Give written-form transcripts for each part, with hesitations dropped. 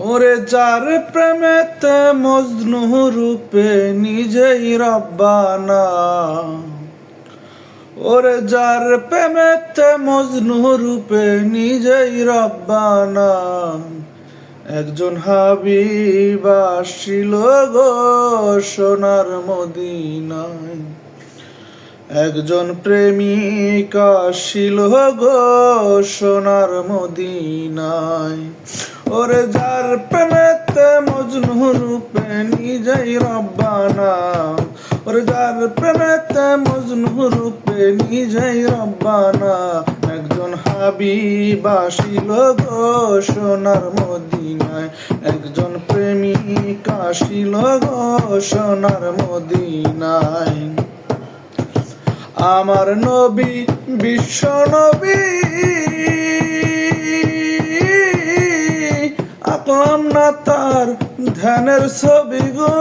ওরে যার প্রেমেতে মজনু রূপে নিজেই রব্বানা, ওরে যার প্রেমেতে মজনু রূপে নিজেই রব্বানা, একজন হাবিব আসিল গো সোনার মদিনায়, একজন প্রেমিক আসিল গো সোনার মদিনায়। ওরে যার প্রেমেতে মজনু রূপে নিজেই রব্বানা, ওরে যার প্রেমেতে মজনু রূপে নিজেই রব্বানা, একজন হাবিব আসিল গো সোনার মদিনায়, একজন প্রেমিক আসিল গো সোনার মদিনায়। আমার নবী বিশ্ব নবী, আঁকলাম না তার ধ্যানের ছবি গো,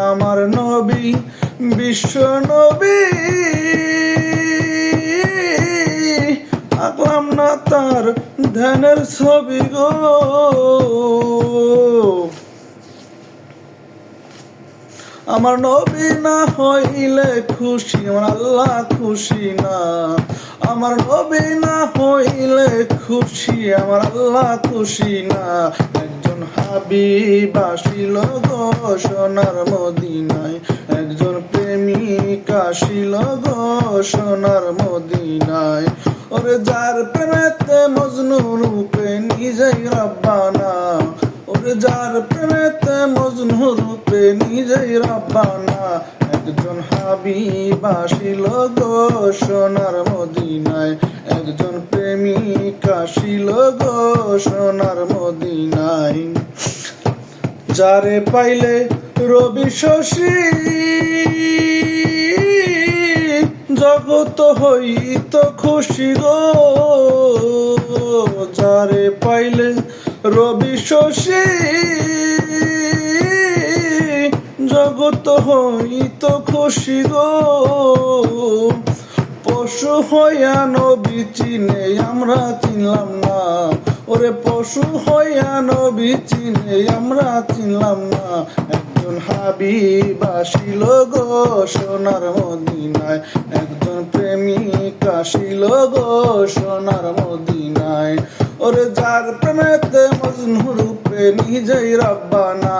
আমার নবী বিশ্ব নবী, আঁকলাম না তার ধ্যানের ছবি গো। আমার নবী না হইলে খুশি আমার আল্লাহ খুশি না, আমার নবী না হইলে খুশি আমার আল্লাহ খুশি না, একজন হাবিব আসিল গো সোনার মদিনায়, একজন প্রেমিক আসিল গো সোনার মদিনায়। ওরে যার প্রেমেতে মজনু রূপে নিজেই রব্বানা, ওরে যার প্রেমেতে মজনু রূপে নিজেই রব্বানা, একজন হাবিব আসিল গো সোনার মদিনায়, একজন প্রেমিক আসিল গো সোনার মদিনায়। যারে পাইলে রবি শশী জগত হইত খুশি গো, যারে পাইলে রবি শশী জগত হইত খুশি গো, পশু হইয়া নবী চিনে আমরা চিনলাম না, ওরে পশু হইয়া নবী চিনে আমরা চিনলাম না, একজন হাবিব আসিল গো সোনার মদিনায়, একজন প্রেমিক আসিল গো সোনার মদিনায়। ওরে যার প্রেমেতে মজনু রূপে নিজেই রব্বানা,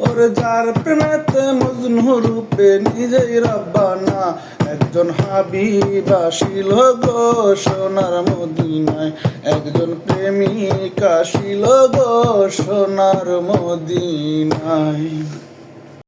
ওরে যার প্রেমেতে মজনু রূপে নিজেই রব্বানা, একজন হাবিব আসিল গো সোনার মদিনায়, একজন প্রেমিক আসিল গো সোনার মদিনায়।